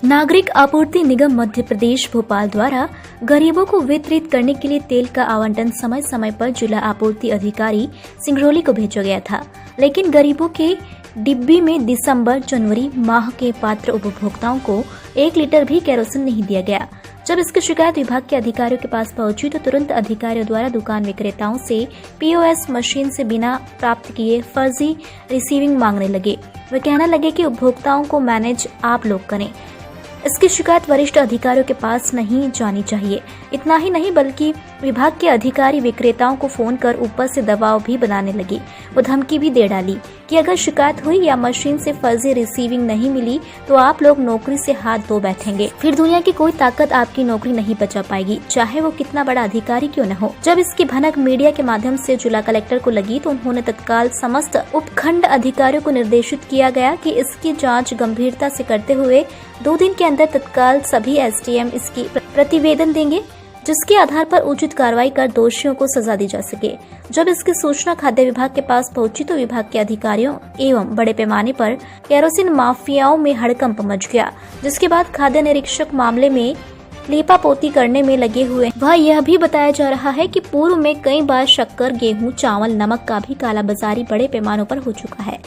नागरिक आपूर्ति निगम मध्य प्रदेश भोपाल द्वारा गरीबों को वितरित करने के लिए तेल का आवंटन समय समय पर जिला आपूर्ति अधिकारी सिंगरौली को भेजा गया था, लेकिन गरीबों के डिब्बी में दिसंबर जनवरी माह के पात्र उपभोक्ताओं को 1 लीटर भी केरोसिन नहीं दिया गया। जब इसकी शिकायत विभाग के अधिकारियों के पास पहुंची तो तुरंत अधिकारियों द्वारा दुकान विक्रेताओं से पीओएस मशीन से बिना प्राप्त किए फर्जी रिसीविंग मांगने लगे। वे कहने लगे कि उपभोक्ताओं को मैनेज आप लोग करें। इसकी शिकायत वरिष्ठ अधिकारियों के पास नहीं जानी चाहिए। इतना ही नहीं बल्कि विभाग के अधिकारी विक्रेताओं को फोन कर ऊपर से दबाव भी बनाने लगे। वो धमकी भी दे डाली कि अगर शिकायत हुई या मशीन से फर्जी रिसीविंग नहीं मिली तो आप लोग नौकरी से हाथ धो बैठेंगे, फिर दुनिया की कोई ताकत आपकी नौकरी नहीं बचा पाएगी, चाहे वो कितना बड़ा अधिकारी क्यों न हो। जब इसकी भनक मीडिया के माध्यम से जिला कलेक्टर को लगी तो उन्होंने तत्काल समस्त उपखंड अधिकारियों को निर्देशित किया गया कि इसकी जाँच गंभीरता से करते हुए 2 दिन के अंदर तत्काल सभी एसडीएम इसकी प्रतिवेदन देंगे, जिसके आधार पर उचित कार्रवाई कर दोषियों को सजा दी जा सके। जब इसकी सूचना खाद्य विभाग के पास पहुंची तो विभाग के अधिकारियों एवं बड़े पैमाने पर केरोसिन माफियाओं में हड़कंप मच गया, जिसके बाद खाद्य निरीक्षक मामले में लीपापोती करने में लगे हुए। वह यह भी बताया जा रहा है कि पूर्व में कई बार शक्कर, गेहूं, चावल, नमक का भी कालाबाजारी बड़े पैमानों पर हो चुका है,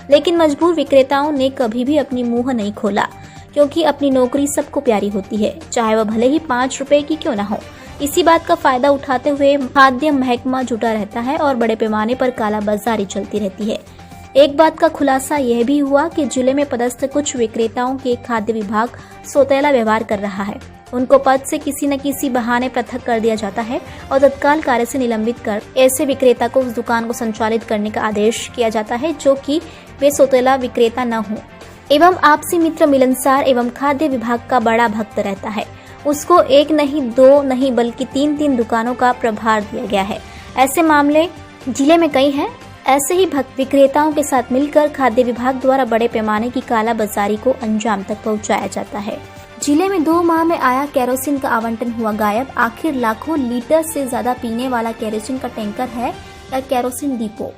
लेकिन मजबूर विक्रेताओं ने कभी भी अपनी मुंह नहीं खोला, क्योंकि अपनी नौकरी सबको प्यारी होती है, चाहे वह भले ही 5 रुपए की क्यों न हो। इसी बात का फायदा उठाते हुए खाद्य महकमा जुटा रहता है और बड़े पैमाने पर कालाबाजारी चलती रहती है। एक बात का खुलासा यह भी हुआ कि जिले में पदस्थ कुछ विक्रेताओं के खाद्य विभाग सौतेला व्यवहार कर रहा है। उनको पद से किसी न किसी बहाने पृथक कर दिया जाता है और तत्काल कार्य से निलंबित कर ऐसे विक्रेता को उस दुकान को संचालित करने का आदेश किया जाता है, जो कि वे सौतेला विक्रेता न हो एवं आपसी मित्र मिलनसार एवं खाद्य विभाग का बड़ा भक्त रहता है। उसको 1 नहीं 2 नहीं बल्कि 3 दुकानों का प्रभार दिया गया है। ऐसे मामले जिले में कई हैं। ऐसे ही भक्त विक्रेताओं के साथ मिलकर खाद्य विभाग द्वारा बड़े पैमाने की कालाबाजारी को अंजाम तक पहुंचाया जाता है। जिले में 2 माह में आया केरोसिन का आवंटन हुआ गायब। आखिर लाखों लीटर से ज्यादा पीने वाला केरोसिन का टैंकर है या केरोसिन डिपो?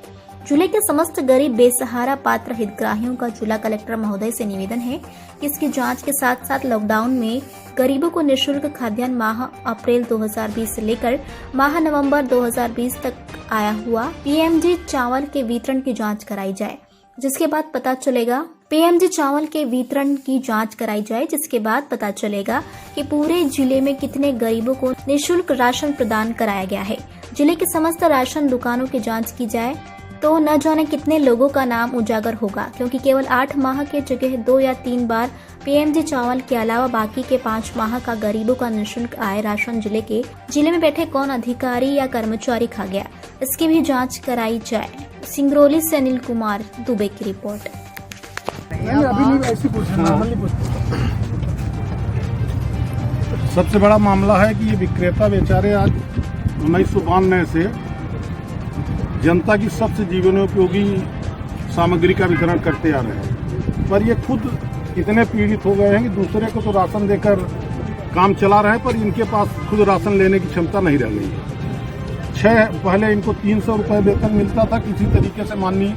जिले के समस्त गरीब बेसहारा पात्र हितग्राहियों का जिला कलेक्टर महोदय से निवेदन है कि इसकी जांच के साथ साथ लॉकडाउन में गरीबों को निःशुल्क खाद्यान्न माह अप्रैल 2020 से लेकर माह नवंबर 2020 तक आया हुआ पीएमजी चावल के वितरण की जांच कराई जाए, जिसके बाद पता चलेगा कि पूरे जिले में कितने गरीबों को निःशुल्क राशन प्रदान कराया गया है। जिले के समस्त राशन दुकानों की जांच की जाए तो न जाने कितने लोगों का नाम उजागर होगा, क्योंकि केवल 8 माह के जगह 2 या 3 बार पीएमजी चावल के अलावा बाकी के 5 माह का गरीबों का निःशुल्क आय राशन जिले में बैठे कौन अधिकारी या कर्मचारी खा गया, इसकी भी जांच कराई जाए। सिंगरौली से अनिल कुमार दुबे की रिपोर्ट। सबसे बड़ा मामला है कि ये विक्रेता बेचारे आज 1992 से जनता की सबसे जीवनोपयोगी सामग्री का वितरण करते आ रहे हैं, पर ये खुद इतने पीड़ित हो गए हैं कि दूसरे को तो राशन देकर काम चला रहे हैं, पर इनके पास खुद राशन लेने की क्षमता नहीं रह गई। पहले इनको 300 रुपये वेतन मिलता था, किसी तरीके से माननीय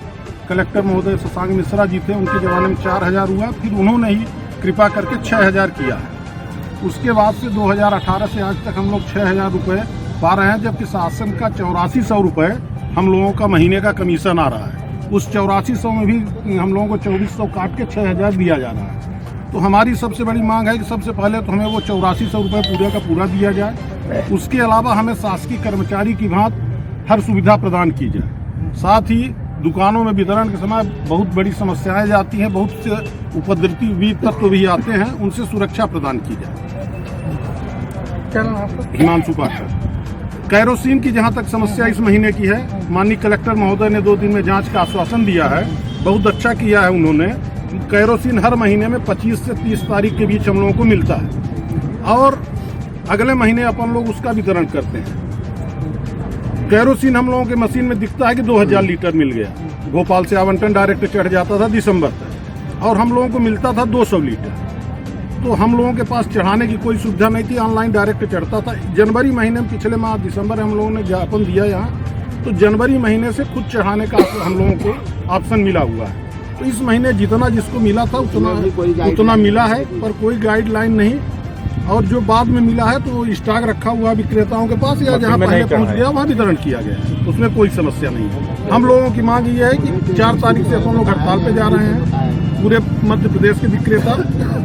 कलेक्टर महोदय शशांक मिश्रा जी थे, उनके ज़माने में 4000 हुआ, फिर उन्होंने ही कृपा करके 6000 किया है। उसके बाद से 2018 से आज तक हम लोग 6000 रुपये पा रहे हैं, जबकि शासन का 8400 रुपये हम लोगों का महीने का कमीशन आ रहा है। उस 8400 में भी हम लोगों को 2400 काट के 6000 दिया जा रहा है। तो हमारी सबसे बड़ी मांग है कि सबसे पहले तो हमें वो 8400 रुपये पूरे का पूरा दिया जाए। उसके अलावा हमें शासकीय कर्मचारी की भांति हर सुविधा प्रदान की जाए। साथ ही दुकानों में वितरण के समय बहुत बड़ी समस्याएं जाती हैं, बहुत से उपद्रवी तत्व भी आते हैं, उनसे सुरक्षा प्रदान की जाए। हिमांशु पाठक। केरोसिन की जहां तक समस्या इस महीने की है, माननीय कलेक्टर महोदय ने 2 दिन में जांच का आश्वासन दिया है, बहुत अच्छा किया है उन्होंने। केरोसिन हर महीने में 25 से 30 तारीख के बीच हम लोगों को मिलता है और अगले महीने अपन लोग उसका वितरण करते हैं। केरोसिन हम लोगों के मशीन में दिखता है कि 2000 लीटर मिल गया। भोपाल से आवंटन डायरेक्ट चढ़ जाता था दिसंबर तक और हम लोगों को मिलता था 200 लीटर। तो हम लोगों के पास चढ़ाने की कोई सुविधा नहीं थी, ऑनलाइन डायरेक्ट चढ़ता था। जनवरी महीने में पिछले माह दिसंबर हम लोगों ने ज्ञापन दिया यहाँ, तो जनवरी महीने से खुद चढ़ाने का हम लोगों को ऑप्शन मिला हुआ है। तो इस महीने जितना जिसको मिला था उतना मिला है, पर कोई गाइडलाइन नहीं। और जो बाद में मिला है तो स्टॉक रखा हुआ विक्रेताओं के पास या जहाँ पहले पहुँच गया वहाँ वितरण किया गया है, उसमें कोई समस्या नहीं है। हम लोगों की मांग ये है कि 4 तारीख से अपन लोग हड़ताल पे जा रहे हैं, पूरे मध्य प्रदेश के विक्रेता।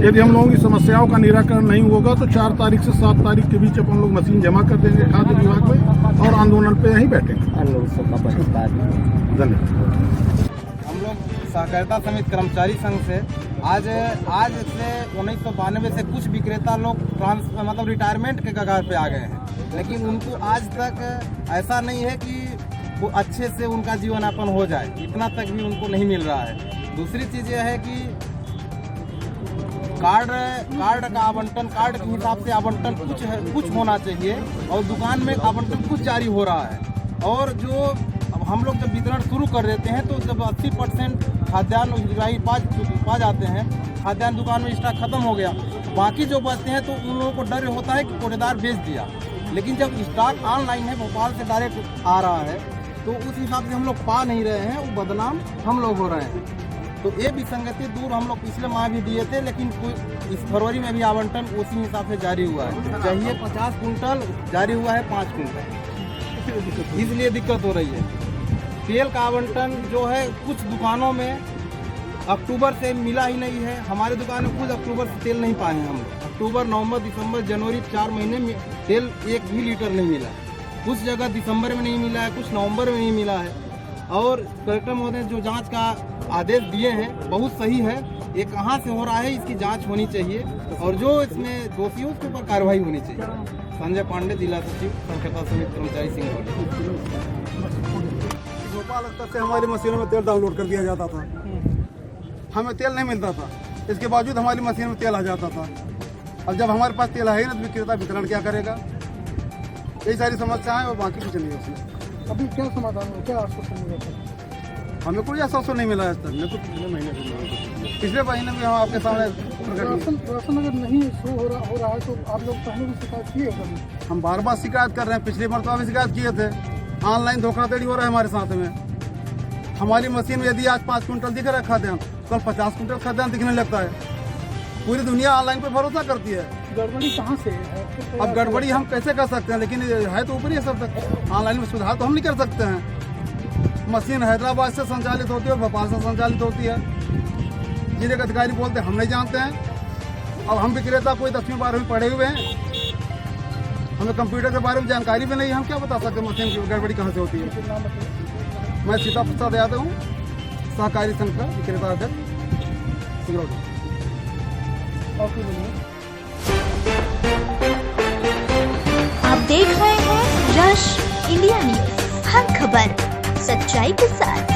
यदि हम लोगों की समस्याओं का निराकरण नहीं होगा तो 4 तारीख से 7 तारीख के बीच अपन लोग मशीन जमा कर देंगे खाद्य विभाग में और आंदोलन पे यहीं बैठेंगे। धन्यवाद। हम लोग सहकारिता समिति कर्मचारी संघ से आज से 1992 से कुछ विक्रेता लोग मतलब रिटायरमेंट के कगार पे आ गए हैं, लेकिन उनको आज तक ऐसा नहीं है कि वो अच्छे से उनका जीवन यापन हो जाए, इतना तक भी उनको नहीं मिल रहा है। दूसरी चीज़ यह है कि कार्ड का आवंटन, कार्ड के हिसाब से आवंटन कुछ होना चाहिए और दुकान में आवंटन कुछ जारी हो रहा है। और जो अब हम लोग जब वितरण शुरू कर देते हैं तो जब 80% खाद्यान्न हितग्राही पा जाते हैं, खाद्यान्न दुकान में स्टॉक खत्म हो गया, बाकी जो बचते हैं तो उन लोगों को डर होता है कि कोटेदार बेच दिया। लेकिन जब स्टॉक ऑनलाइन है, भोपाल से डायरेक्ट आ रहा है, तो उस हिसाब से हम लोग पा नहीं रहे हैं, वो बदनाम हम लोग हो रहे हैं। तो ये विसंगति दूर हम लोग पिछले माह भी दिए थे, लेकिन इस फरवरी में भी आवंटन उसी हिसाब से जारी हुआ है। चाहिए 50 कुंटल, जारी हुआ है 5 कुंटल, इसलिए दिक्कत हो रही है। तेल का आवंटन जो है कुछ दुकानों में अक्टूबर से मिला ही नहीं है। हमारे दुकान में खुद अक्टूबर से तेल नहीं पाए हैं हम लोग। अक्टूबर, नवंबर, दिसंबर, जनवरी 4 महीने में तेल 1 भी लीटर नहीं मिला। कुछ जगह दिसंबर में नहीं मिला है, कुछ नवंबर में नहीं मिला है। और कलेक्टर महोदय जो जांच का आदेश दिए हैं बहुत सही है, ये कहाँ से हो रहा है इसकी जांच होनी चाहिए और जो इसमें दोषी है उसके ऊपर कार्रवाई होनी चाहिए। संजय पांडे, जिला सचिव सहकारिता समिति कर्मचारी सिंह। भोपाल स्तर से हमारी मशीनों में तेल डाउनलोड कर दिया जाता था, हमें तेल नहीं मिलता था, इसके बावजूद हमारी मशीन में तेल आ जाता था। अब जब हमारे पास तेल है ही ना, तो विक्रेता वितरण क्या करेगा? यही सारी समस्याएं और बाकी कुछ नहीं है उसमें। अभी क्या समाधान है, क्या आश्वासन मिला? हमें कोई आश्वासन नहीं मिला है आज तक। मैं तो पिछले महीने में हम आपके सामने राशन अगर नहीं शो हो रहा है तो आप लोग पहले भी शिकायत किए कभी? हम बार बार शिकायत कर रहे हैं, पिछली मरतबा भी शिकायत किए थे। ऑनलाइन धोखाधड़ी हो रहा है हमारे साथ में। हमारी मशीन में यदि आज 5 कुंटल दिख रहा है खाद्यान्न, कल 50 कुंटल खाद्यान्न दिखने लगता है। पूरी दुनिया ऑनलाइन पर भरोसा करती है। गड़बड़ी कहाँ से है? अब गड़बड़ी हम कैसे कर सकते हैं, लेकिन है तो ऊपर ही सब तक। ऑनलाइन में सुधार तो हम नहीं कर सकते हैं। मशीन हैदराबाद से संचालित होती है और भोपाल से संचालित होती है। जिले के अधिकारी बोलते हैं हम नहीं जानते हैं। अब हम विक्रेता कोई 10वीं 12वीं पढ़े हुए हैं, हमें कंप्यूटर के बारे में जानकारी भी नहीं है, हम क्या बता सकते हैं मशीन की गड़बड़ी कहाँ से होती है। मैं सीता प्रसाद यादव हूँ, सहकारी संघ का विक्रेता अध्यक्ष सिंगरौली। आप देख रहे हैं रश इंडिया न्यूज, हर खबर सच्चाई के साथ।